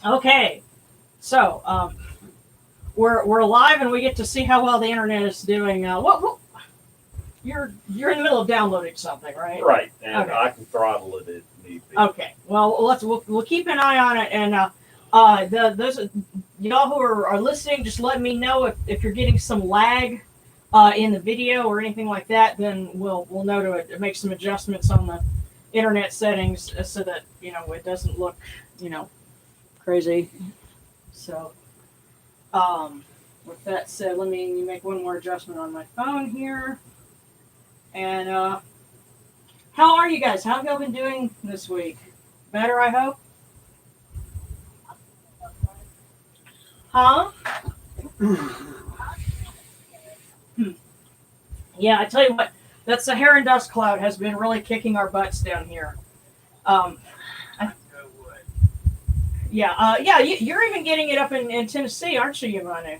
Okay, so we're live and we get to see how well the internet is doing. What you're in the middle of downloading something, right? Right, and Okay. I can throttle it if need be. Okay. Well, we'll keep an eye on it, and those y'all who are listening, just let me know if you're getting some lag in the video or anything like that. Then we'll know to make some adjustments on the internet settings so that it doesn't look crazy. So, with that said, let me make one more adjustment on my phone here. And how are you guys? How have y'all been doing this week? Better, I hope. Huh? Yeah, I tell you what, that Saharan dust cloud has been really kicking our butts down here. Yeah, you're even getting it up in Tennessee, aren't you, Yamanu?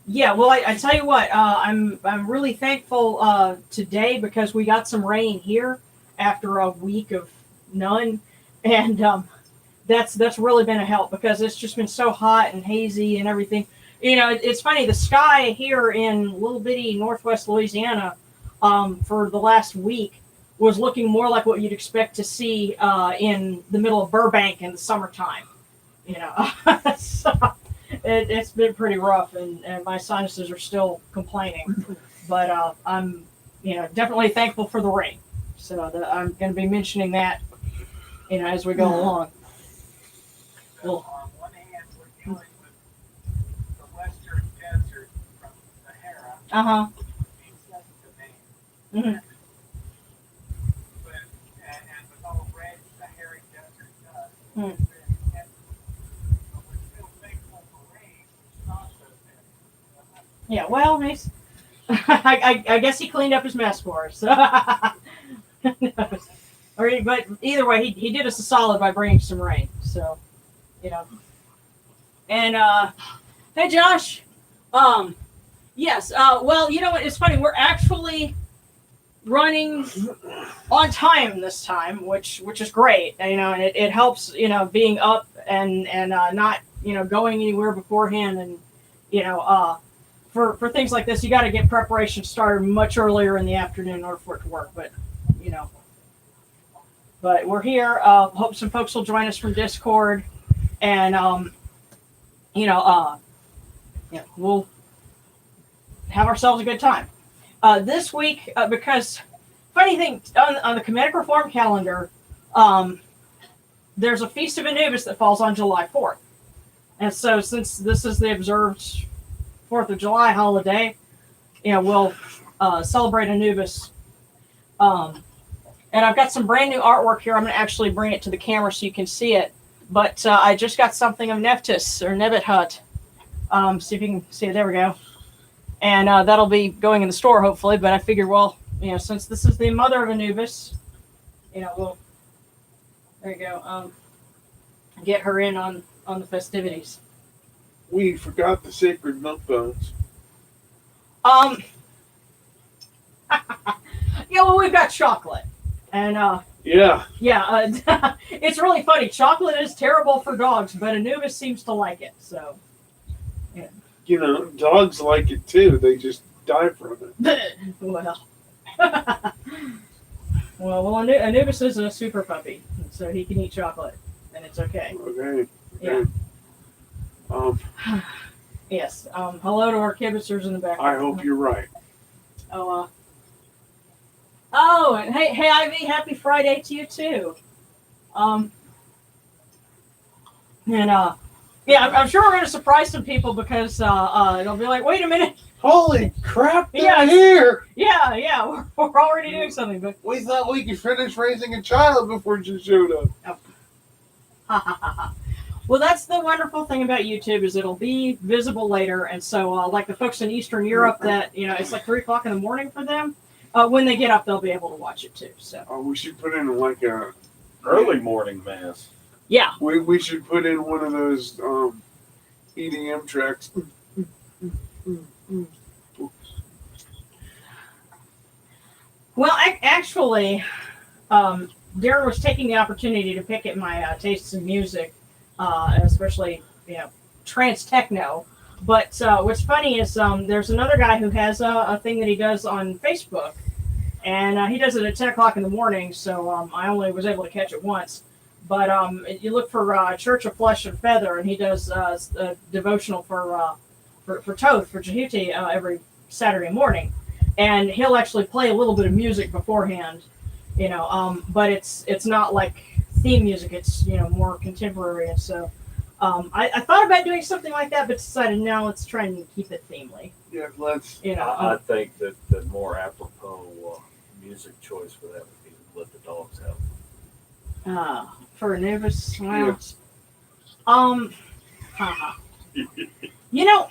Yeah, well, I tell you what, I'm really thankful today because we got some rain here after a week of none, and that's really been a help because it's just been so hot and hazy and everything. It's funny, the sky here in little bitty northwest Louisiana for the last week was looking more like what you'd expect to see in the middle of Burbank in the summertime. So it's been pretty rough, and my sinuses are still complaining. But I'm definitely thankful for the rain. So I'm going to be mentioning that as we go along. Well, on one hand, we're dealing with the western desert from Sahara. Being sent to Maine. And with all red Saharan desert dust, it's very intense. But we're still thankful for rain, which stops us there. Yeah, well, nice. I guess he cleaned up his mess for us. But either way, he did us a solid by bringing some rain. So, And hey, Josh. Yes. Well, you know what? It's funny. We're actually running on time this time, which is great. And it helps. Being up and not going anywhere beforehand, and for things like this, you got to get preparation started much earlier in the afternoon in order for it to work. But we're here. Hope some folks will join us from Discord, and we'll have ourselves a good time. This week, because funny thing on the Kemetic Reform calendar, there's a Feast of Anubis that falls on July 4th, and so since this is the observed 4th of July holiday, we'll celebrate Anubis. And I've got some brand new artwork here. I'm going to actually bring it to the camera so you can see it. But I just got something of Nephthys or Nebet-Hut. See if you can see it. There we go. And that'll be going in the store, hopefully. But I figured, well, since this is the mother of Anubis, we'll, there you go, get her in on the festivities. We forgot the sacred milk bones. Yeah, well, we've got chocolate. And Yeah. It's really funny. Chocolate is terrible for dogs, but Anubis seems to like it. So, yeah. Dogs like it too. They just die from it. well, Anubis is a super puppy, so he can eat chocolate, and it's okay. Okay. Yeah. Yes. Hello to our kibitzers in the back. I hope you're right. And hey, Ivy, happy Friday to you too. I'm sure we're going to surprise some people because they'll be like, wait a minute. Holy crap, they're Yeah. here! Yeah, we're already doing something. But We thought we could finish raising a child before you showed up. Well, that's the wonderful thing about YouTube is it'll be visible later. And so like the folks in Eastern Europe that, it's like 3 o'clock in the morning for them. When they get up, they'll be able to watch it too. So We should put in like a Early morning mass. yeah, we should put in one of those EDM tracks. Well, actually, Darren was taking the opportunity to pick at my tastes in music, especially trance techno. But what's funny is there's another guy who has a thing that he does on Facebook, and he does it at 10 o'clock in the morning. So I only was able to catch it once. But you look for Church of Flesh and Feather, and he does a devotional for Toth, for Jehuti, every Saturday morning. And he'll actually play a little bit of music beforehand, but it's not like theme music. It's more contemporary, and so I thought about doing something like that, but decided now let's try and keep it themely. Yeah, let's. I think that the more apropos music choice for that would be Let the Dogs Out. For Anubis, well, Yeah.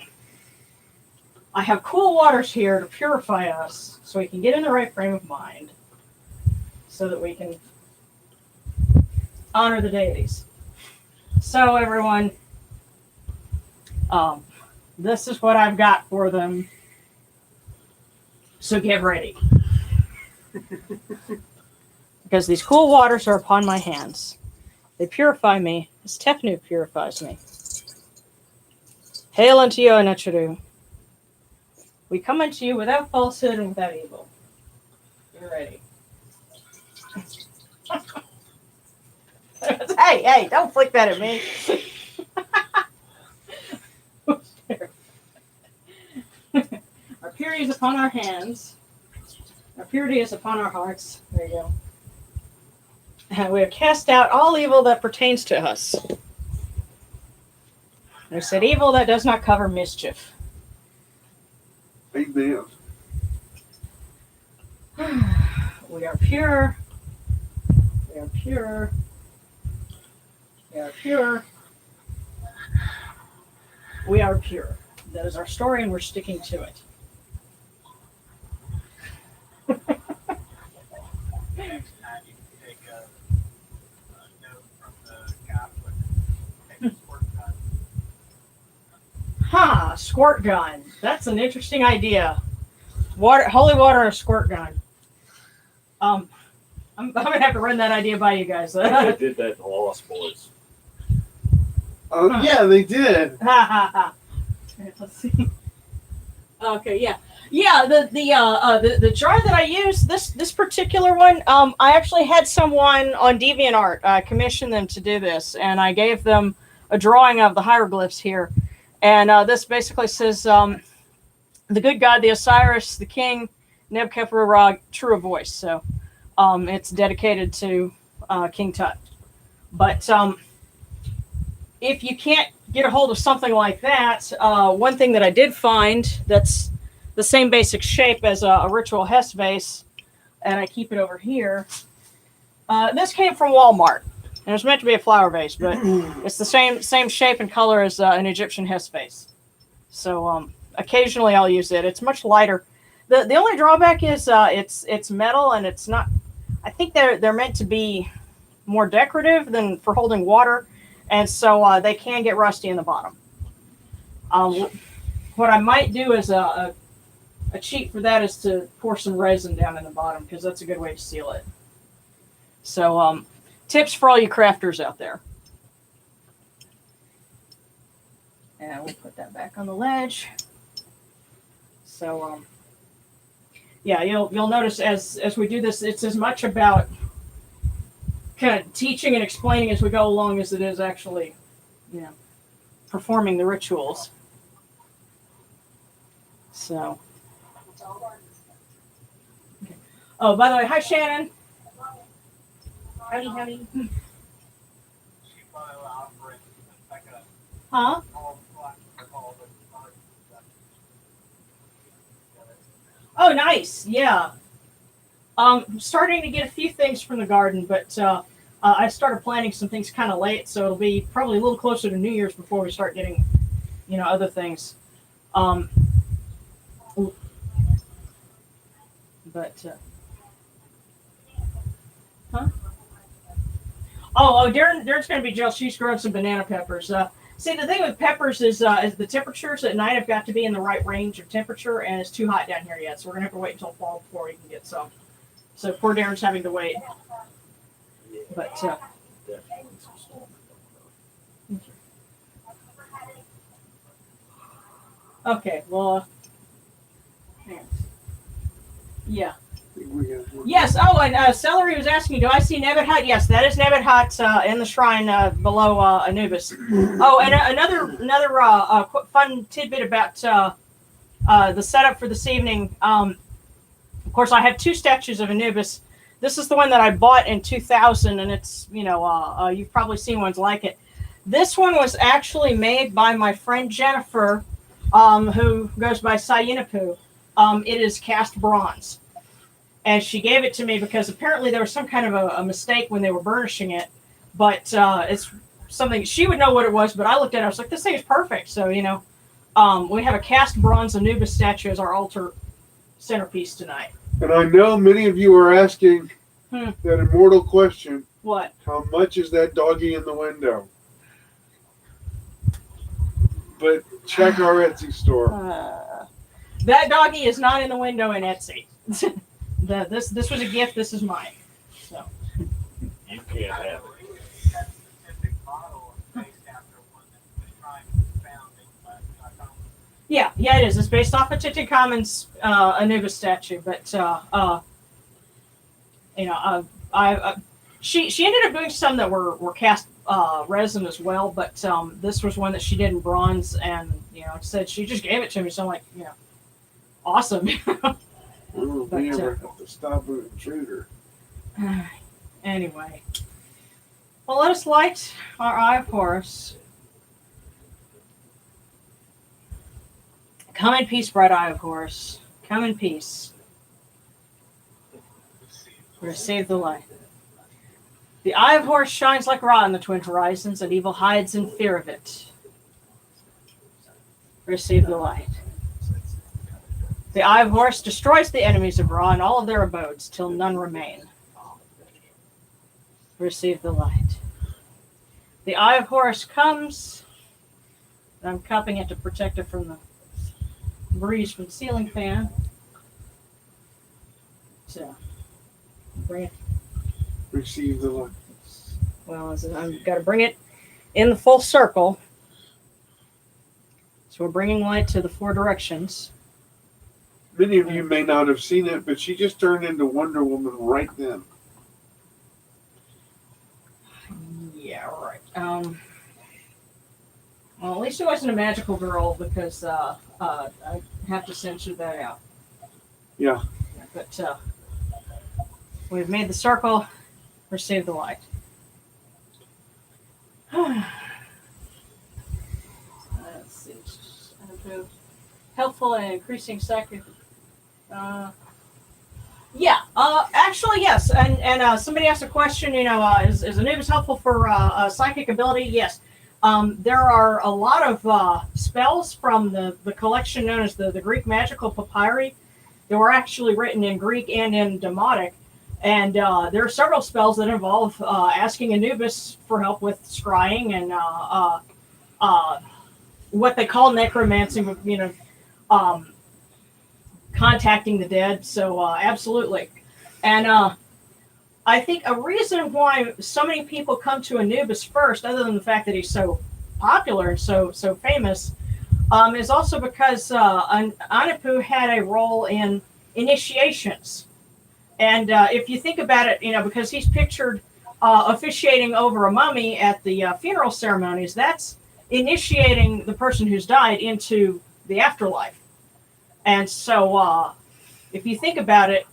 I have cool waters here to purify us, so we can get in the right frame of mind, so that we can honor the deities. So everyone, this is what I've got for them. So get ready. Because these cool waters are upon my hands. They purify me as Tefnu purifies me. Hail unto you, Anacharu. We come unto you without falsehood and without evil. You're ready. Hey, don't flick that at me. Our purity is upon our hands. Our purity is upon our hearts. There you go. And we have cast out all evil that pertains to us. We said evil that does not cover mischief. Amen. We are pure. We are pure. We are pure. We are pure. That is our story, and we're sticking to it. Next time you can take a note from the Catholic. Take a squirt gun. Squirt gun. That's an interesting idea. Holy water and a squirt gun. I'm gonna have to run that idea by you guys. They did that in the Lost Boys. Oh, yeah, they did. Let's see. Okay, yeah. The jar that I use, this particular one, I actually had someone on DeviantArt commission them to do this, and I gave them a drawing of the hieroglyphs here, and this basically says the good God, the Osiris, the King, Nebuchadnezzar, true voice. So it's dedicated to King Tut. But if you can't get a hold of something like that, one thing that I did find that's the same basic shape as a ritual Hess vase, and I keep it over here. This came from Walmart, and it was meant to be a flower vase, but it's the same shape and color as an Egyptian Hess vase. So occasionally I'll use it. It's much lighter. The only drawback is it's metal, and it's not. I think they're meant to be more decorative than for holding water, and so they can get rusty in the bottom. What I might do is a cheat for that is to pour some resin down in the bottom, because that's a good way to seal it. So tips for all you crafters out there. And we'll put that back on the ledge. So yeah, you'll notice as we do this, it's as much about kind of teaching and explaining as we go along as it is actually, performing the rituals. So. Okay. Oh, by the way, hi Shannon. Howdy. She wanted to offer it like a Huh? Oh, nice. Yeah. I'm starting to get a few things from the garden, but I started planting some things kind of late, so it'll be probably a little closer to New Year's before we start getting, other things. Huh? Oh, Darren's going to be jealous. She's growing some banana peppers. See, the thing with peppers is the temperatures at night have got to be in the right range of temperature, and it's too hot down here yet. So we're gonna have to wait until fall before we can get some. So poor Darren's having to wait. But Definitely some storm okay, well, yeah. We got one. Yes. Oh, and Celery was asking, do I see Nebbit Hut? Yes, that is Nebbit Hut in the shrine below Anubis. Oh, and another fun tidbit about the setup for this evening. Of course, I have 2 statues of Anubis. This is the one that I bought in 2000, and it's, you've probably seen ones like it. This one was actually made by my friend Jennifer, who goes by Sayinapu. It is cast bronze. And she gave it to me because apparently there was some kind of a mistake when they were burnishing it. But it's something, she would know what it was, but I looked at it, I was like, this thing is perfect. So, we have a cast bronze Anubis statue as our altar centerpiece tonight. And I know many of you are asking that immortal question. What? How much is that doggy in the window? But check our Etsy store. That doggy is not in the window in Etsy. This was a gift. This is mine. So You can't have it. That specific model is based after one that the shrine founding, but I found yeah, it is. It's based off of Tutankhamun's Anubis statue, but she ended up doing some that were cast resin as well, but this was one that she did in bronze, and like I said, she just gave it to me, so I'm like, awesome. We ever have to stop an intruder. Anyway, well, let us light our Eye of Horus. Come in peace, bright Eye of Horus. Come in peace. Receive the light. The Eye of Horus shines like Ra in the twin horizons, and evil hides in fear of it. Receive the light. The Eye of Horus destroys the enemies of Ra and all of their abodes, till none remain. Receive the light. The Eye of Horus comes, and I'm cupping it to protect it from the breeze from the ceiling fan. So, bring it. Receive the light. Well, I've got to bring it in the full circle. So we're bringing light to the 4 directions. Many of you may not have seen it, but she just turned into Wonder Woman right then. Yeah, right. Well, at least it wasn't a magical girl because I have to censor that out. Yeah. But we've made the circle. Receive the light. Let's see. Helpful in increasing sacrifice. Actually, yes. And somebody asked a question, is Anubis helpful for psychic ability? Yes. There are a lot of spells from the collection known as the Greek magical papyri that were actually written in Greek and in Demotic. And there are several spells that involve asking Anubis for help with scrying and what they call necromancy, contacting the dead. So absolutely. And I think a reason why so many people come to Anubis first, other than the fact that he's so popular and so famous, is also because Anapu had a role in initiations. And if you think about it, because he's pictured officiating over a mummy at the funeral ceremonies, that's initiating the person who's died into the afterlife. And so if you think about it,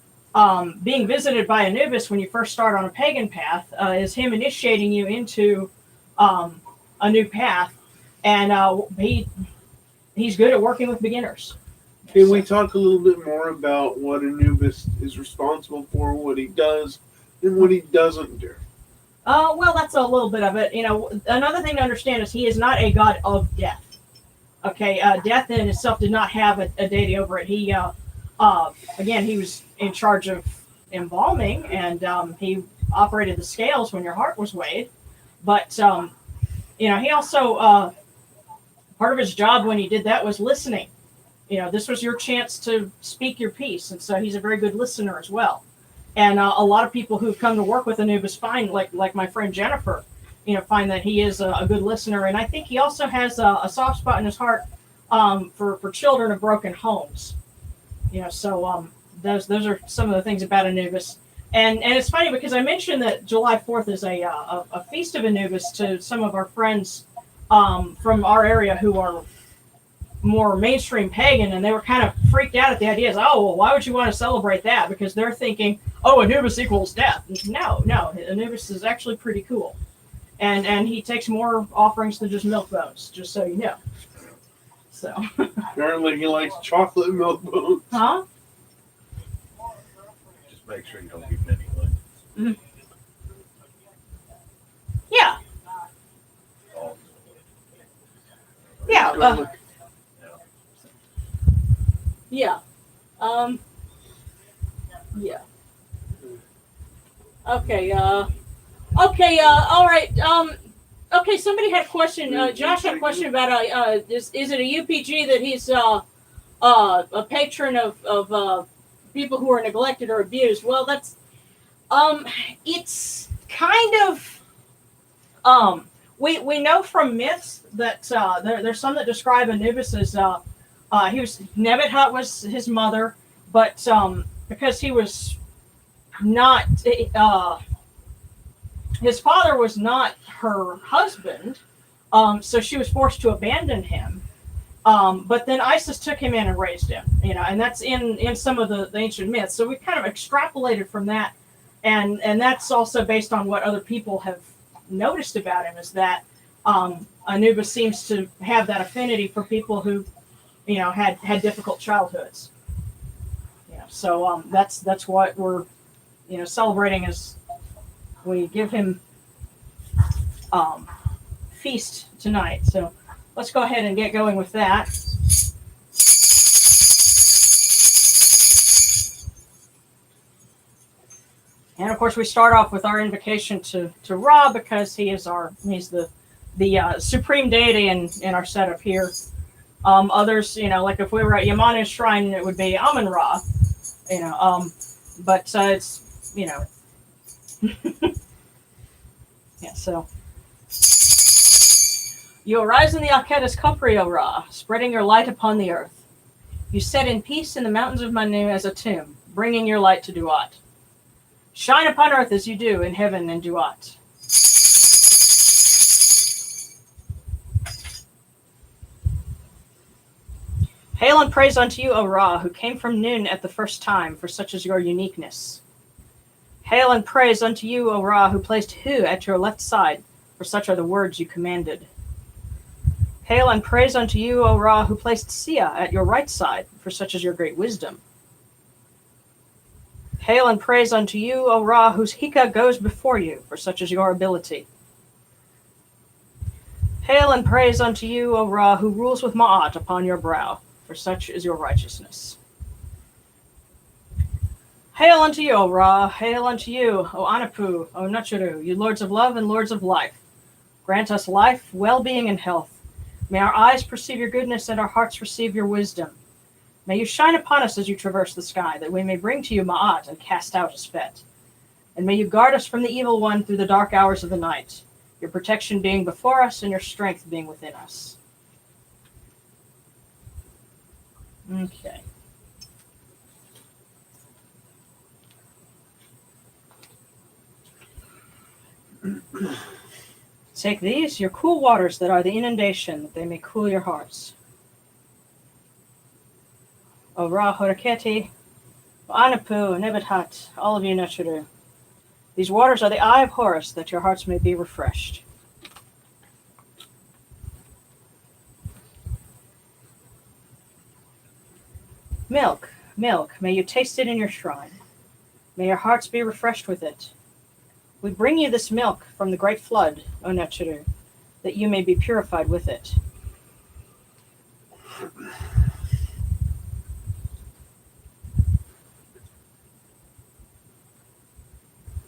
being visited by Anubis when you first start on a pagan path is him initiating you into a new path. And he's good at working with beginners. Can we talk a little bit more about what Anubis is responsible for, what he does, and what he doesn't do? Well, that's a little bit of it. Another thing to understand is he is not a god of death. Okay, death in itself did not have a deity over it. He, again, he was in charge of embalming, and he operated the scales when your heart was weighed. But, he also part of his job when he did that was listening. This was your chance to speak your piece, and so he's a very good listener as well. And a lot of people who've come to work with Anubis find, like my friend Jennifer, find that he is a good listener. And I think he also has a soft spot in his heart for children of broken homes. So those are some of the things about Anubis. And it's funny because I mentioned that July 4th is a feast of Anubis to some of our friends from our area who are more mainstream pagan, and they were kind of freaked out at the idea. Oh, well, why would you want to celebrate that? Because they're thinking, oh, Anubis equals death. No, Anubis is actually pretty cool. And he takes more offerings than just milk bones, just so you know. So Apparently he likes chocolate milk bones. huh? Just make sure you don't give many lemons. Yeah. Dogs. Yeah. Garlic. Yeah. Yeah. Okay. Okay. All right. Okay. Somebody had a question. Josh had a question about is it a UPG that he's a patron of people who are neglected or abused? Well, that's it's kind of we know from myths that there's some that describe Anubis as Nebuchadnezzar was his mother, but because he was not his father was not her husband, so she was forced to abandon him. But then Isis took him in and raised him, and that's in some of the ancient myths. So we kind of extrapolated from that, and that's also based on what other people have noticed about him, is that Anubis seems to have that affinity for people who had difficult childhoods. So that's what we're celebrating as we give him feast tonight. So let's go ahead and get going with that. And of course we start off with our invocation to Ra, because he's the supreme deity in our setup here. Others, like if we were at Yamanu's shrine, it would be Amun Ra, but it's, yeah, so. You arise in the Aketis Kupri, O Ra, spreading your light upon the earth. You set in peace in the mountains of Manu as a tomb, bringing your light to Duat. Shine upon earth as you do in heaven and Duat. Hail and praise unto you, O Ra, who came from Nun at the first time, for such is your uniqueness. Hail and praise unto you, O Ra, who placed Hu at your left side, for such are the words you commanded. Hail and praise unto you, O Ra, who placed Sia at your right side, for such is your great wisdom. Hail and praise unto you, O Ra, whose Hika goes before you, for such is your ability. Hail and praise unto you, O Ra, who rules with Ma'at upon your brow, for such is your righteousness. Hail unto you, O Ra, hail unto you, O Anapu, O Nachuru, you lords of love and lords of life. Grant us life, well-being, and health. May our eyes perceive your goodness and our hearts receive your wisdom. May you shine upon us as you traverse the sky, that we may bring to you Ma'at and cast out his fet. And may you guard us from the evil one through the dark hours of the night, your protection being before us and your strength being within us. Okay. Take these, your cool waters that are the inundation, that they may cool your hearts. O Ra Horaketi, O Anapu, Nebethat, all of you Nachuru. These waters are the eye of Horus, that your hearts may be refreshed. Milk, milk, may you taste it in your shrine. May your hearts be refreshed with it. We bring you this milk from the great flood, O Nachuru, that you may be purified with it.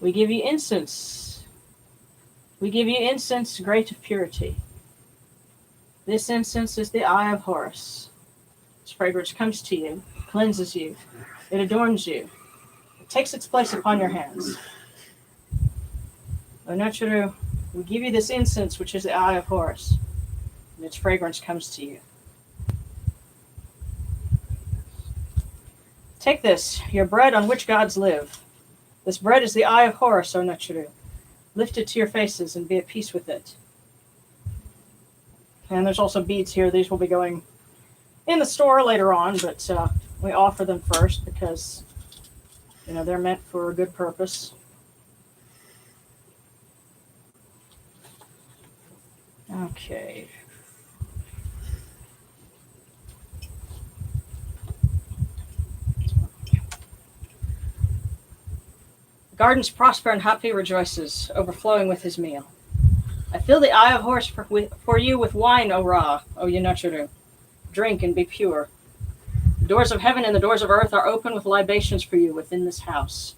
We give you incense. We give you incense, great of purity. This incense is the eye of Horus. Its fragrance comes to you, cleanses you, it adorns you. It takes its place upon your hands. O Nochiru, we give you this incense, which is the eye of Horus, and its fragrance comes to you. Take this, your bread on which gods live. This bread is the eye of Horus, O Nochiru. Lift it to your faces and be at peace with it. And there's also beads here. These will be going in the store later on, but we offer them first because, they're meant for a good purpose. Okay. The gardens prosper and Hapi rejoices, overflowing with his meal. I fill the eye of Horus for you with wine, O Ra, O Yunochuru. Drink and be pure. The doors of heaven and the doors of earth are open with libations for you within this house.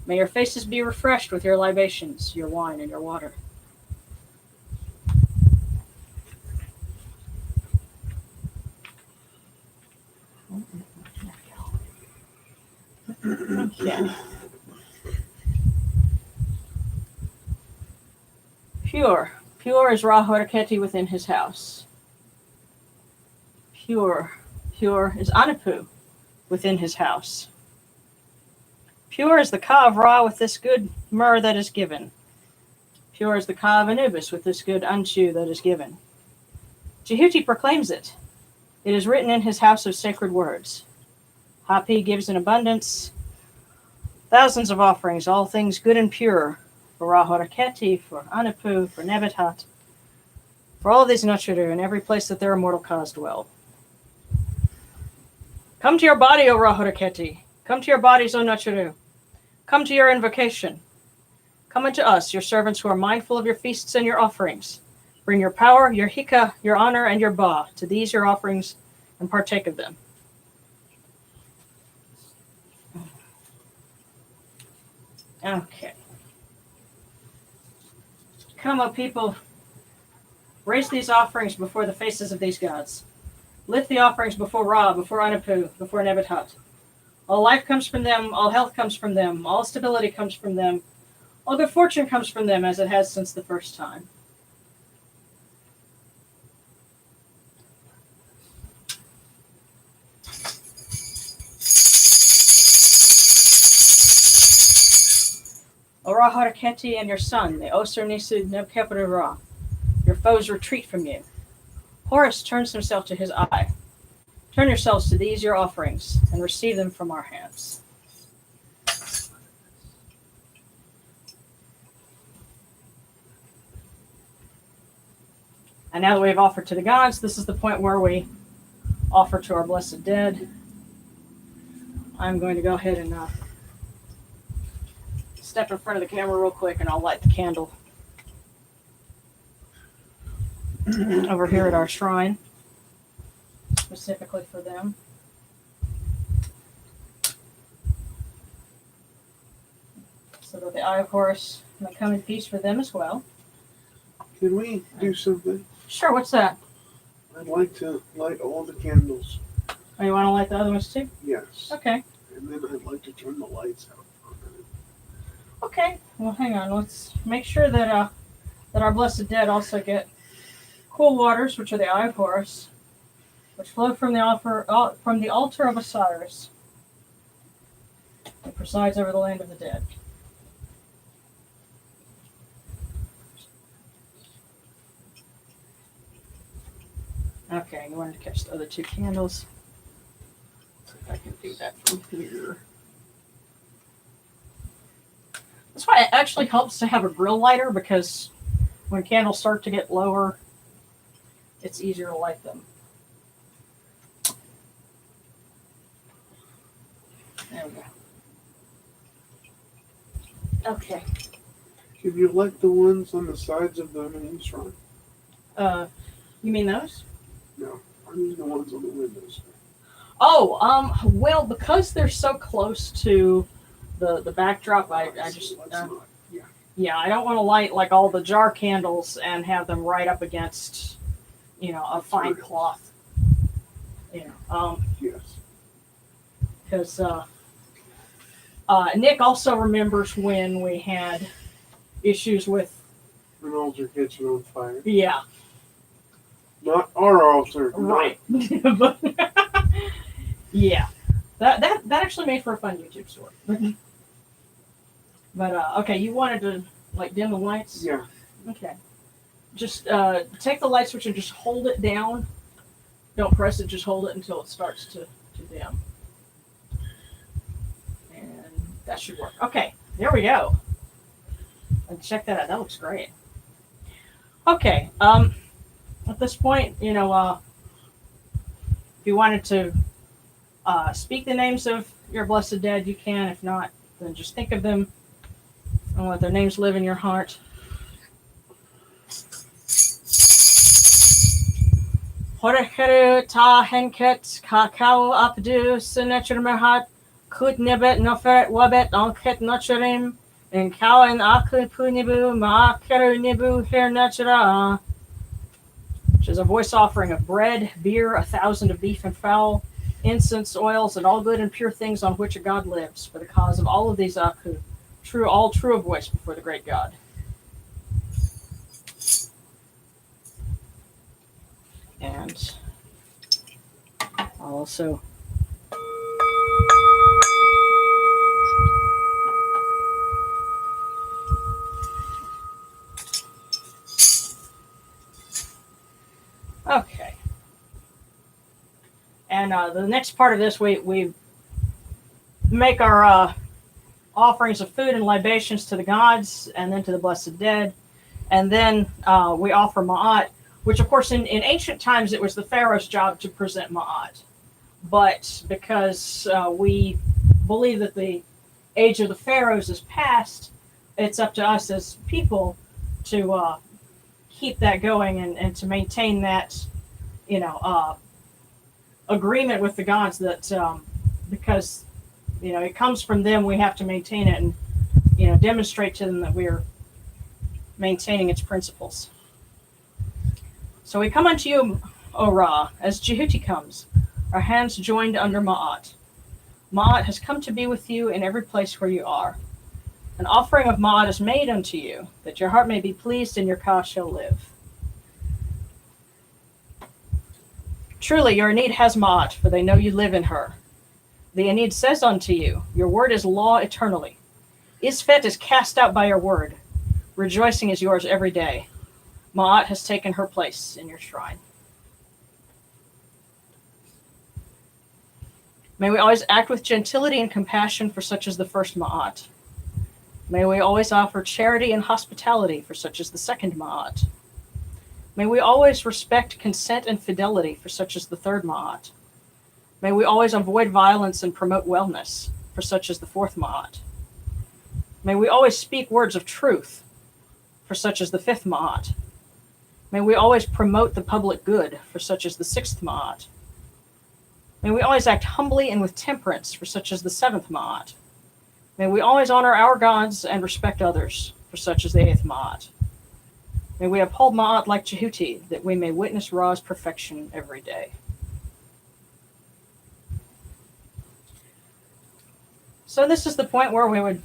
May your faces be refreshed with your libations, your wine, and your water. Okay. Pure is Ra Horeketi within his house. Pure is Anapu within his house. Pure is the Ka of Ra with this good myrrh that is given. Pure is the Ka of Anubis with this good Anshu that is given. Jehuti proclaims it. It is written in his house of sacred words. Hapi gives in abundance thousands of offerings, all things good and pure, for Ra Horeketi, for Anapu, for Nebetat, for all of these Nochiru, in every place that their immortal Kas dwell. Come to your body, O Ra Horeketi. Come to your bodies, O Nochiru. Come to your invocation. Come unto us, your servants who are mindful of your feasts and your offerings. Bring your power, your hika, your honor, and your ba to these your offerings, and partake of them. Okay. Come, O people, raise these offerings before the faces of these gods. Lift the offerings before Ra, before Anapu, before Nebetat. All life comes from them, all health comes from them, all stability comes from them, all good fortune comes from them, as it has since the first time. O Ra Horeketi and your son, the Osir Nisu Nebkeperu Ra, your foes retreat from you. Horus turns himself to his eye. Turn yourselves to these your offerings, and receive them from our hands. And now that we've offered to the gods, this is the point where we offer to our blessed dead. I'm going to go ahead and step in front of the camera real quick, and I'll light the candle over here at our shrine, specifically for them. So that the Eye of Horus may come in peace for them as well. Can we do something? Sure, what's that? I'd like to light all the candles. Oh, you want to light the other ones too? Yes. Okay. And then I'd like to turn the lights out for a minute. Okay. Well, hang on. Let's make sure that our blessed dead also get cool waters, which are the Eye of Horus, which flow from the altar of Osiris, who presides over the land of the dead. Okay, you wanted to catch the other two candles. See if I can do that from here. That's why it actually helps to have a grill lighter, because when candles start to get lower, it's easier to light them. There we go. Okay. Can you light the ones on the sides of the main shrine? You mean those? No, I mean the ones on the windows. Oh, well, because they're so close to the backdrop, I just yeah, I don't want to light like all the jar candles and have them right up against, a fine cloth. Yes. Because Nick also remembers when we had issues with, An altar catching on fire. yeah, Not our altar. right. But, yeah, that actually made for a fun YouTube story. But okay, you wanted to like dim the lights? Yeah. Okay. Just take the light switch and just hold it down. Don't press it, just hold it until it starts to dim. And that should work. Okay, there we go. And check that out. That looks great. Okay. At this point, if you wanted to speak the names of your blessed dead, you can. If not, then just think of them and let their names live in your heart. Horecheru ta henket kakao apdu sinetchermerhat kut nebet noferet wabet onket notcherim and cow and akli punibu ma keru nibu her netchera. Which is a voice offering of bread, beer, 1,000 of beef and fowl, incense, oils, and all good and pure things on which a god lives, for the cause of all of these Aku, all true of voice before the great God. And I'll also okay. And the next part of this, we make our offerings of food and libations to the gods, and then to the blessed dead, and then we offer ma'at, which of course in ancient times it was the pharaoh's job to present ma'at, but because we believe that the age of the pharaohs is past, it's up to us as people to keep that going and to maintain that agreement with the gods that because it comes from them, we have to maintain it and demonstrate to them that we're maintaining its principles. So we come unto you, O Ra, as Jehuti comes, our hands joined under Ma'at. Ma'at has come to be with you in every place where you are. An offering of Ma'at is made unto you, that your heart may be pleased and your Ka shall live. Truly, your Anid has Ma'at, for they know you live in her. The Anid says unto you, your word is law eternally. Isfet is cast out by your word. Rejoicing is yours every day. Ma'at has taken her place in your shrine. May we always act with gentility and compassion for such as the first Ma'at. May we always offer charity and hospitality for such as the second Ma'at. May we always respect consent and fidelity for such as the third Ma'at. May we always avoid violence and promote wellness for such as the fourth Ma'at. May we always speak words of truth for such as the fifth Ma'at. May we always promote the public good for such as the sixth Ma'at. May we always act humbly and with temperance for such as the seventh Ma'at. May we always honor our gods and respect others for such as the eighth Ma'at. May we uphold Ma'at like Jehuti, that we may witness Ra's perfection every day. So this is the point where we would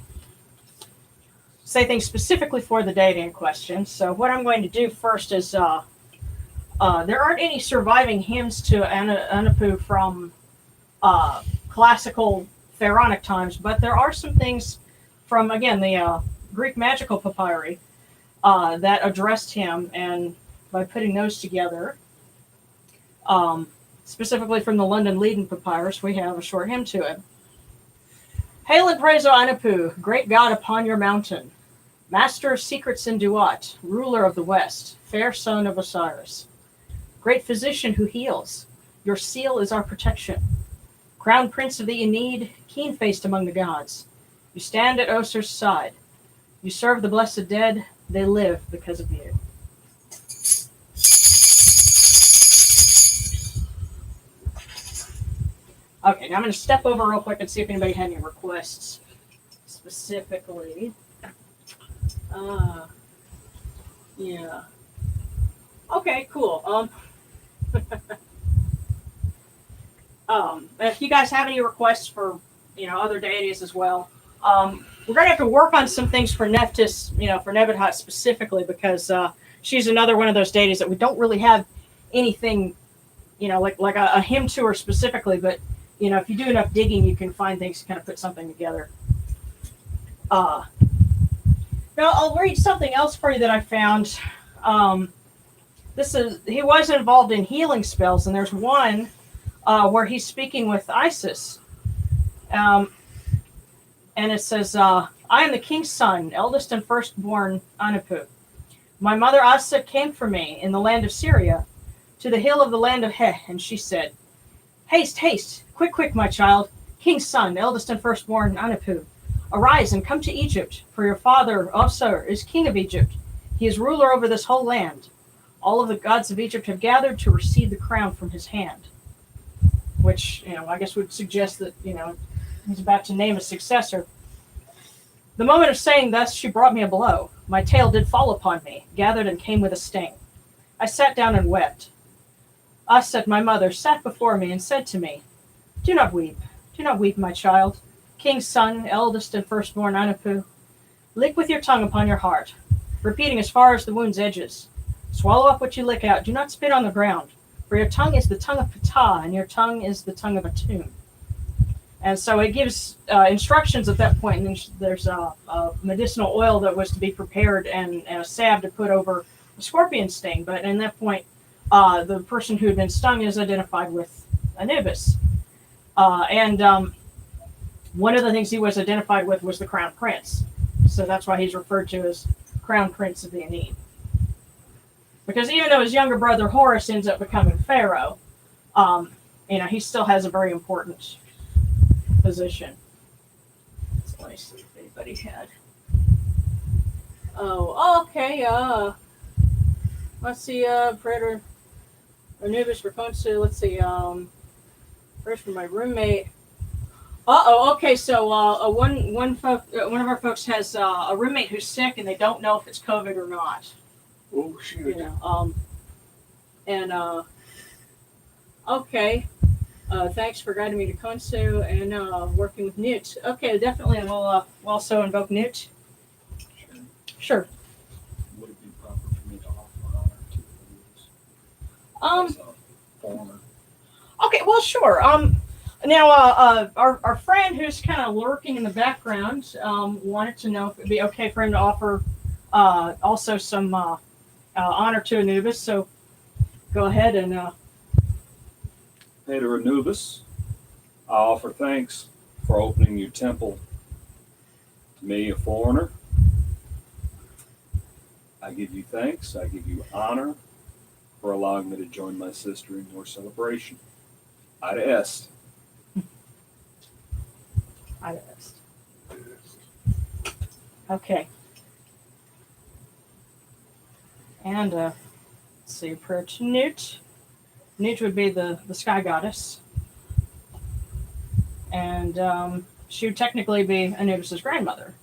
say things specifically for the deity in question. So what I'm going to do first is, there aren't any surviving hymns to Anupu from classical pharaonic times, but there are some things from, again, the Greek magical papyri that addressed him, and by putting those together, specifically from the London Leiden Papyrus, we have a short hymn to it. Hail and praise, O Anupu, great God upon your mountain, master of secrets in Duat, ruler of the west, fair son of Osiris, great physician who heals, your seal is our protection, crown prince of the Enid, keen-faced among the gods, you stand at Osir's side, you serve the blessed dead, they live because of you. Okay, now I'm going to step over real quick and see if anybody had any requests specifically. Yeah. Okay, cool. If you guys have any requests for, other deities as well, we're going to have to work on some things for Nephthys, for Nebuchadnezzar specifically, because she's another one of those deities that we don't really have anything, like a hymn to her specifically. But, if you do enough digging, you can find things to kind of put something together. Now, I'll read something else for you that I found. He was involved in healing spells, and there's one where he's speaking with Isis. And it says, I am the king's son, eldest and firstborn Anubis. My mother Asa came for me in the land of Syria, to the hill of the land of Heh, and she said, Haste, haste, quick, quick, my child, king's son, eldest and firstborn Anubis. Arise and come to Egypt, for your father Asa is king of Egypt. He is ruler over this whole land. All of the gods of Egypt have gathered to receive the crown from his hand. Which, I guess would suggest that, he's about to name a successor. The moment of saying thus, she brought me a blow. My tail did fall upon me, gathered and came with a sting. I sat down and wept. Asa, my mother, sat before me and said to me, Do not weep, my child. King's son, eldest and firstborn Anubis. Lick with your tongue upon your heart, repeating as far as the wound's edges. Swallow up what you lick out. Do not spit on the ground, for your tongue is the tongue of Ptah, and your tongue is the tongue of Atum. And so it gives instructions at that point, and there's a medicinal oil that was to be prepared and a salve to put over the scorpion sting. But at that point, the person who had been stung is identified with Anubis. One of the things he was identified with was the crown prince. So that's why he's referred to as crown prince of the Anub. Because even though his younger brother Horus ends up becoming pharaoh, he still has a very important position. So let me see if anybody had. Oh, okay. Let's see. Prayer Anubis for Consu. Let's see. First from my roommate. Okay. So one of our folks has a roommate who's sick, and they don't know if it's COVID or not. Oh, shoot. Okay. Thanks for guiding me to Konsu and working with Newt. Okay, definitely. We'll also invoke Newt. Sure. Would it be proper for me to offer honor to the foreigner? Okay, well, sure. Now, our friend who's kind of lurking in the background wanted to know if it'd be okay for him to offer also some honor to Anubis. So go ahead and. Hater Anubis, I offer thanks for opening your temple to me, a foreigner. I give you thanks. I give you honor for allowing me to join my sister in your celebration. Ida Est. Ida Est. Okay. And let's see, prayer to Newt. Newt would be the sky goddess. And she would technically be Anubis' grandmother.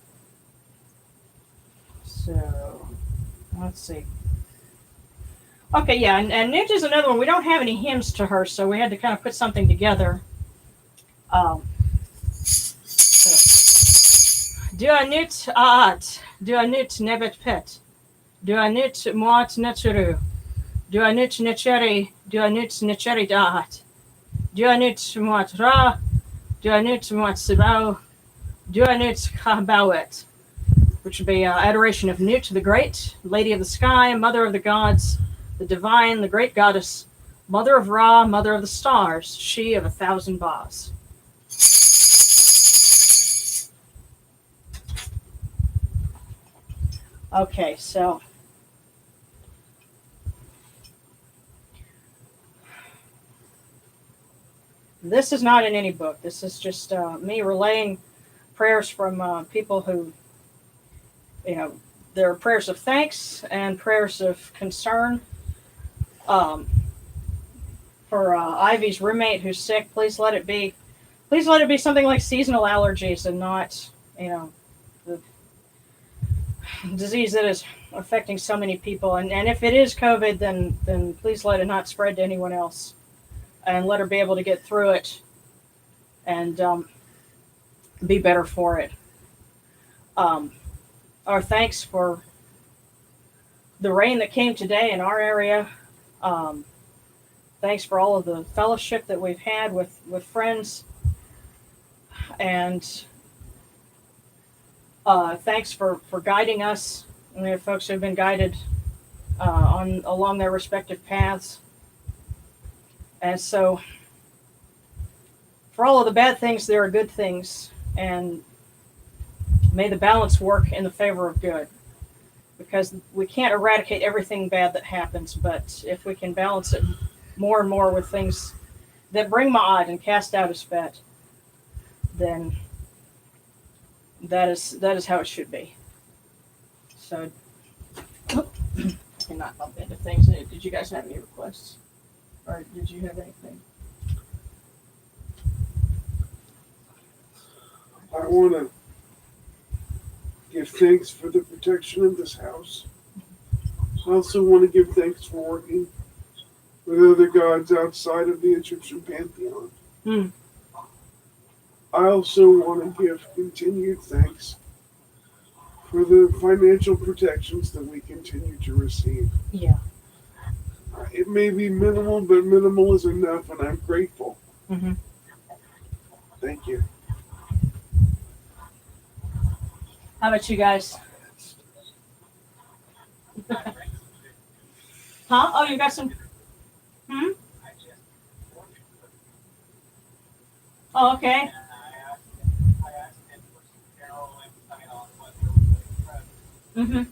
So, let's see. Okay, yeah, and Newt is another one. We don't have any hymns to her, so we had to kind of put something together. Du Newt aat, du Newt nebet pet, du Newt moat naturu. Du Newt necheri, du Newt necheri daat. Du Newt moat ra, du Newt moat sibau, du Newt kabawet. Which would be adoration of Newt the Great, Lady of the Sky, Mother of the Gods, the Divine, the Great Goddess, Mother of Ra, Mother of the Stars, she of 1,000 Ba's. Okay, so this is not in any book. This is just me relaying prayers from people who, there are prayers of thanks and prayers of concern. For Ivy's roommate who's sick, please let it be something like seasonal allergies and not, the disease that is affecting so many people. And if it is COVID, then please let it not spread to anyone else, and let her be able to get through it and be better for it. Our thanks for the rain that came today in our area. Thanks for all of the fellowship that we've had with friends. And thanks for guiding us. We have folks who have been guided along their respective paths. And so, for all of the bad things, there are good things. And may the balance work in the favor of good. Because we can't eradicate everything bad that happens, but if we can balance it more and more with things that bring ma'at and cast out a spet, then that is how it should be. So, I cannot bump into things. Did you guys have any requests? Or did you have anything? I want to give thanks for the protection of this house. I also want to give thanks for working with other gods outside of the Egyptian pantheon. I also want to give continued thanks for the financial protections that we continue to receive. Yeah. It may be minimal, but minimal is enough, and I'm grateful. Mm-hmm. Thank you. How about you guys? Huh? Oh, you got some? Hmm? Oh, okay. Mm-hmm.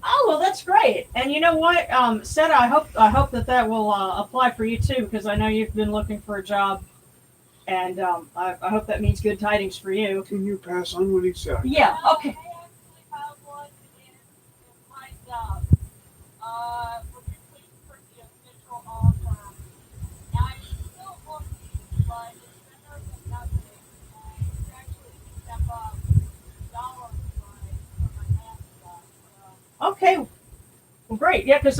Oh, well, that's great. And you know what, Seta, I hope that will apply for you too, because I know you've been looking for a job, and I hope that means good tidings for you. Can you pass on what he said? Yeah. Okay. I actually have one in my job. Would you please put the official offer? I'm still looking, but it's better than nothing. It's actually step up dollar-wise for my last job. Okay. Well, great. Yeah, because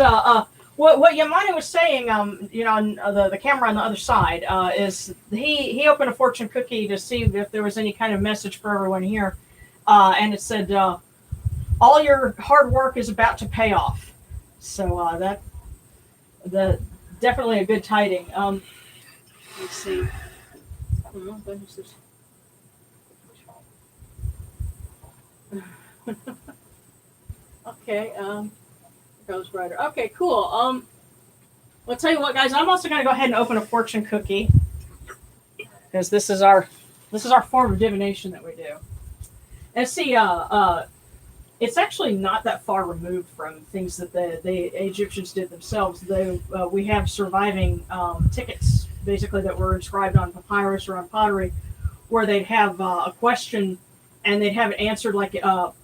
what Yamani was saying, you know, on the camera on the other side, is he opened a fortune cookie to see if there was any kind of message for everyone here, and it said, all your hard work is about to pay off. So the definitely a good tiding. Let's see. Okay. Ghost Rider. Okay, cool. I'll tell you what, guys. I'm also going to go ahead and open a fortune cookie, because this is our form of divination that we do. And see, it's actually not that far removed from things that the Egyptians did themselves. We have surviving tickets, basically, that were inscribed on papyrus or on pottery, where they'd have a question, and they'd have it answered like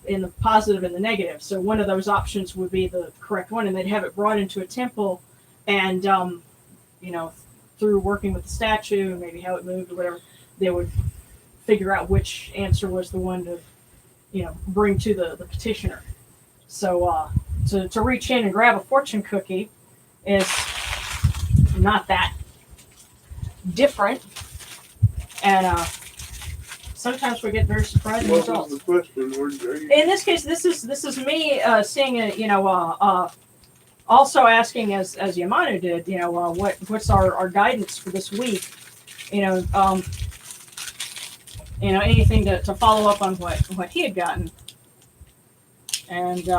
in the positive and the negative. So one of those options would be the correct one, and they'd have it brought into a temple, and you know, through working with the statue, maybe how it moved or whatever, they would figure out which answer was the one to, you know, bring to the petitioner. So to reach in and grab a fortune cookie is not that different, and sometimes we get very surprising What was results. the question? Are you... In this case, this is me seeing it. You know, also asking as Yamanu did. You know, what's our guidance for this week? You know, anything to follow up on what he had gotten, and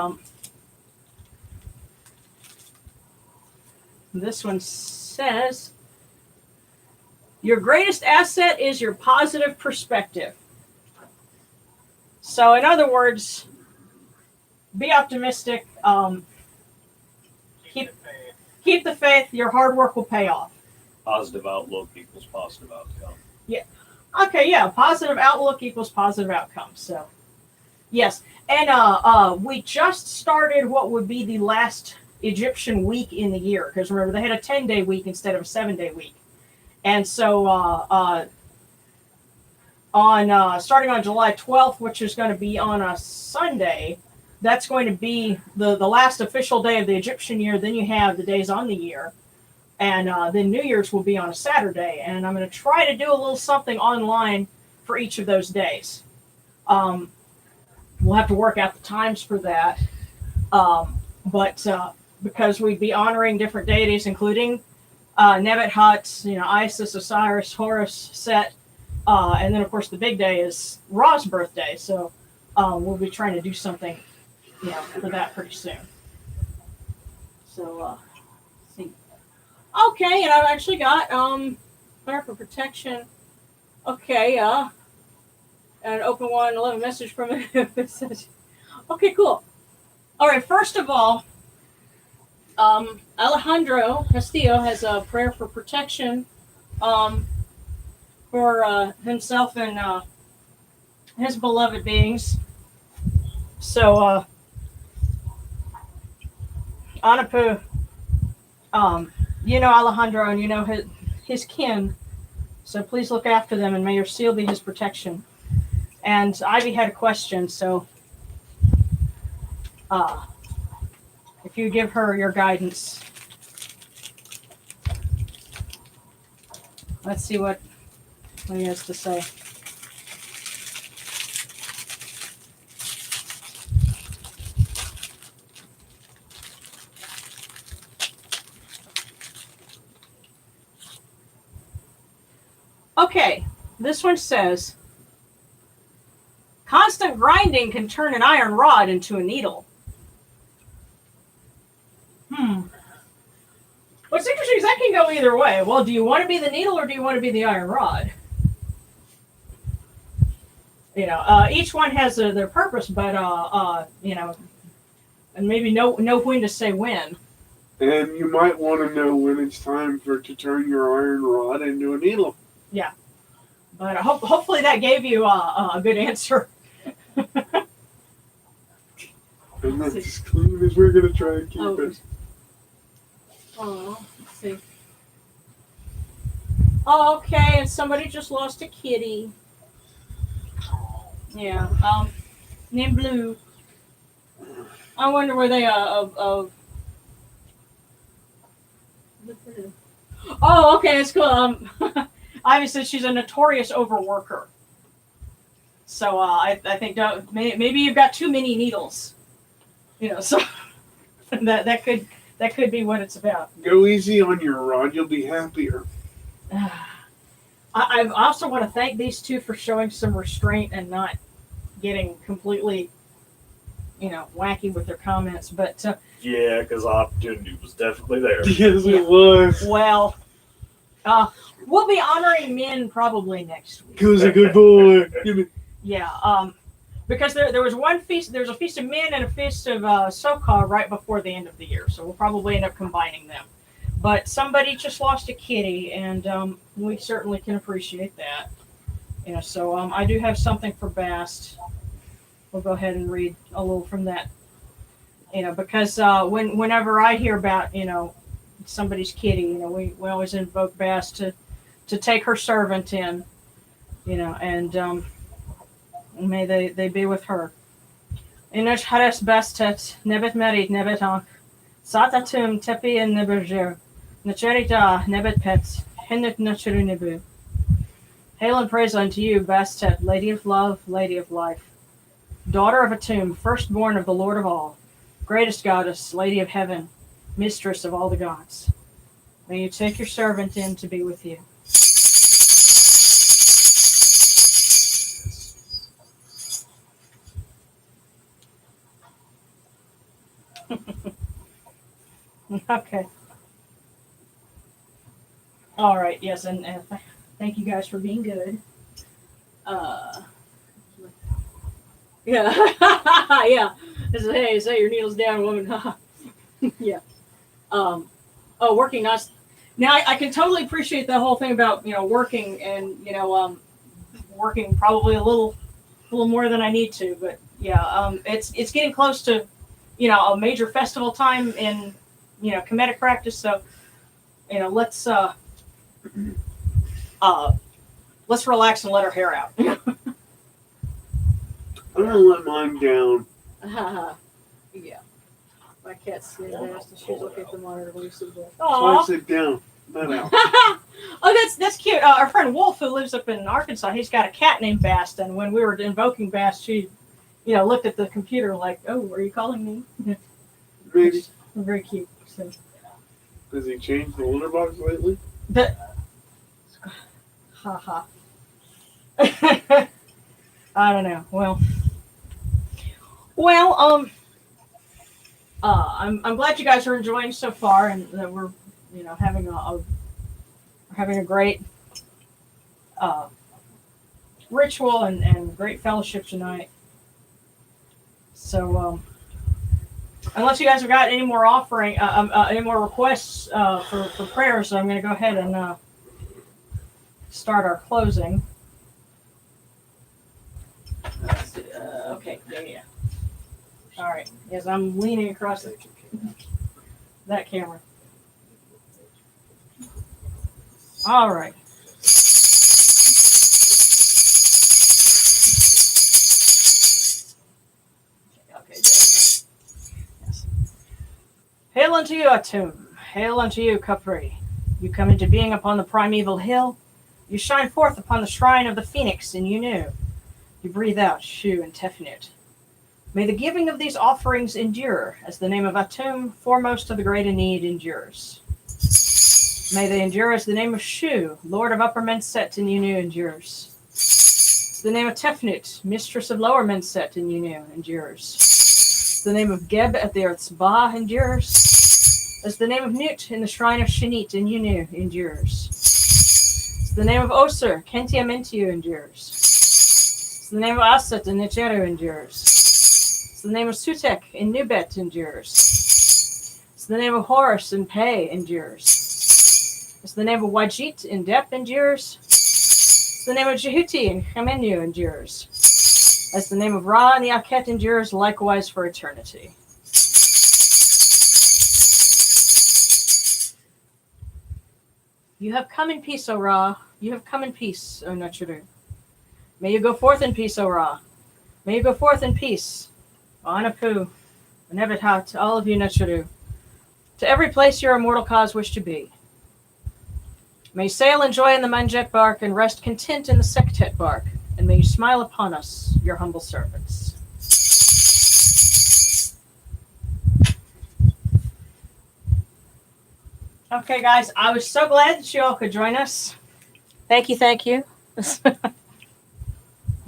this one says, your greatest asset is your positive perspective. So, in other words, be optimistic. Keep the faith. Your hard work will pay off. Positive outlook equals positive outcome. Yeah. Okay. Yeah. Positive outlook equals positive outcome. So, yes. And we just started what would be the last Egyptian week in the year, because remember they had a 10-day week instead of a 7-day week. And so on starting on July 12th, which is going to be on a Sunday, that's going to be the last official day of the Egyptian year. Then you have the days on the year. And then New Year's will be on a Saturday. And I'm going to try to do a little something online for each of those days. We'll have to work out the times for that. But because we'd be honoring different deities, including Nebuchadnezzar, Isis, Osiris, Horus, Set, and then of course the big day is Ra's birthday. So we'll be trying to do something, for that pretty soon. So let's see. Okay, and I've actually got prayer for protection. Okay, an open 111 message from it says, okay, cool. All right, first of all, Alejandro Castillo has a prayer for protection for himself and his beloved beings. So, Anapu, Alejandro, and his kin. So please look after them, and may your seal be his protection. And Ivy had a question, so if you give her your guidance. Let's see what he has to say. Okay, this one says, constant grinding can turn an iron rod into a needle. What's interesting is that can go either way. Well, do you want to be the needle or do you want to be the iron rod? Each one has their purpose, but and maybe know when to say when. And you might want to know when it's time to turn your iron rod into a needle. Yeah, but hopefully that gave you a good answer. And that's as clean as we're going to try and keep it. Oh, let's see. Oh, okay, and somebody just lost a kitty. Yeah, named Blue. I wonder where they Oh, okay, it's cool. Ivy says she's a notorious overworker. So I think maybe you've got too many needles. So that could be what it's about. Go easy on your rod, you'll be happier. I also want to thank these two for showing some restraint and not getting completely, wacky with their comments. But Yeah, because opportunity was definitely there. Yes, Yeah. it was. well, we'll be honoring men probably next week. He was a good boy. Give me. Yeah, because there was one feast. There's a feast of men and a feast of Sokar right before the end of the year, so we'll probably end up combining them. But somebody just lost a kitty, and we certainly can appreciate that. So I do have something for Bast. We'll go ahead and read a little from that. Because whenever I hear about somebody's kitty, we always invoke Bast to take her servant in, and may they be with her. Inoch hares Bastet nebet merit nebet ank satatum tepi and neberger nacherita nebet pets hinnet nacherinebu. Hail and praise unto you, Bastet, Lady of Love, Lady of Life, daughter of Atum, firstborn of the Lord of all, greatest goddess, Lady of Heaven, mistress of all the gods. May you take your servant in to be with you. Okay. All right. Yes, and thank you guys for being good. Yeah, yeah. Hey, say your needles down, woman. Yeah. Working nice. Now I can totally appreciate the whole thing about working and working probably a little more than I need to, but yeah, it's getting close to a major festival time in Kemetic practice, so let's let's relax and let our hair out. I'm gonna let mine down. Yeah. My cat's sitting fast and she's looking at the monitor when you see that. So I Aww. said down, not out. Oh, that's cute. Our friend Wolf, who lives up in Arkansas, he's got a cat named Bast, and when we were invoking Bast, she, looked at the computer like, "Oh, are you calling me?" Maybe. Very cute. So, Has he changed the litter box lately? haha. I don't know. I'm glad you guys are enjoying so far, and that we're having a great ritual and great fellowship tonight. So unless you guys have got any more any more requests for prayers, I'm going to go ahead and start our closing. Okay, yeah. All right. Yes, I'm leaning across that camera. All right. Okay, there we go. Yes. Hail unto you, Atum. Hail unto you, Capri. You come into being upon the primeval hill. You shine forth upon the shrine of the phoenix in Unu. You breathe out Shu and Tefnut. May the giving of these offerings endure, as the name of Atum, foremost of the great Aeneid, endures. May they endure as the name of Shu, Lord of Upper Menset in Unu, endures. As the name of Tefnut, Mistress of Lower Menset in Unu, endures. As the name of Geb at the Earth's Ba endures. As the name of Nut in the Shrine of Shanit in Unu, endures. As the name of Osir, Kentia Mentiu, endures. As the name of Asset in Nicheru endures. The name of Sutek in Nubet endures. As the name of Horus in Pe endures. As the name of Wajit in Dep endures. As the name of Jehuti in Chamenu endures. As the name of Ra in the Aket endures, likewise for eternity. You have come in peace, O Ra. You have come in peace, O Nutchuru. May you go forth in peace, O Ra. May you go forth in peace. Anapu, Nevethat, all of you Nutchuru, to every place your immortal cause wish to be. May you sail and joy in the Manjet bark and rest content in the Sektet bark, and may you smile upon us, your humble servants. Okay, guys, I was so glad that you all could join us. Thank you.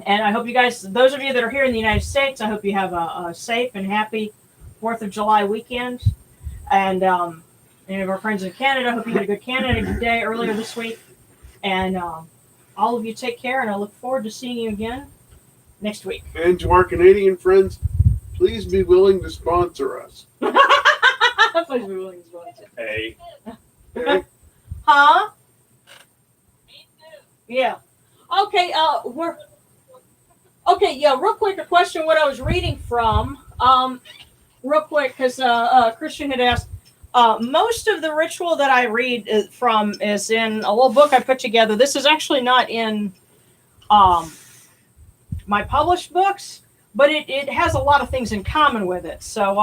And I hope you guys, those of you that are here in the United States, I hope you have a safe and happy 4th of July weekend. And any of our friends in Canada, I hope you had a good Canada Day earlier this week. And all of you take care, and I look forward to seeing you again next week. And to our Canadian friends, please be willing to sponsor us. Please be willing to sponsor. Hey. Okay? Huh? Me too. Yeah. Okay, real quick, a question what I was reading from, real quick, because Christian had asked, most of the ritual that I read from is in a little book I put together. This is actually not in my published books, but it has a lot of things in common with it. So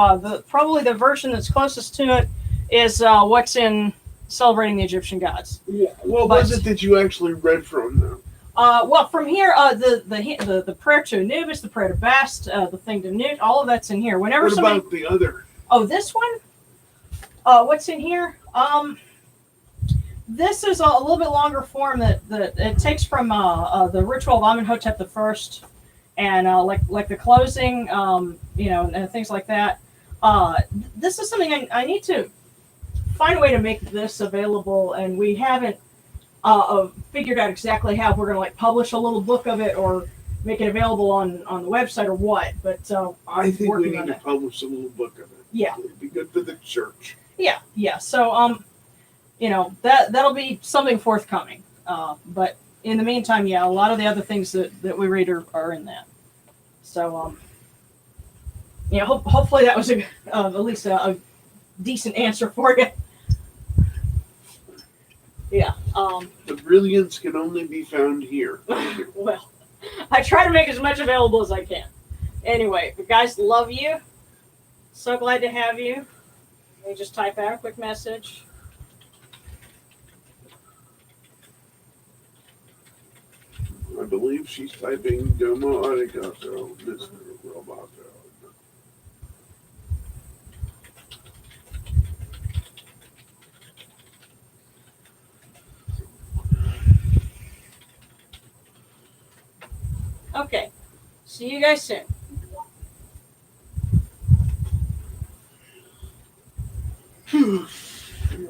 probably the version that's closest to it is what's in Celebrating the Egyptian Gods. What was it that you actually read from, though? Well, from here, the prayer to Anubis, the prayer to Bast, the thing to Nut, all of that's in here. Whenever What about the other? Oh, this one? What's in here? This is a little bit longer form that it takes from the ritual of Amenhotep I, and like the closing, and things like that. This is something I need to find a way to make this available, and we haven't figured out exactly how we're going to publish a little book of it or make it available on the website or what. But I think we working need on to it. publish a little book of it. Yeah. It'd be good for the church. Yeah. So that'll be something forthcoming. But in the meantime, a lot of the other things that we read are in that. So hopefully that was at least a decent answer for you. Yeah. The brilliance can only be found here. Well, I try to make as much available as I can. Anyway, but guys, love you. So glad to have you. Let me just type out a quick message. I believe she's typing Domo Arigato, Mr. Roboto. Okay. See you guys soon. Phew.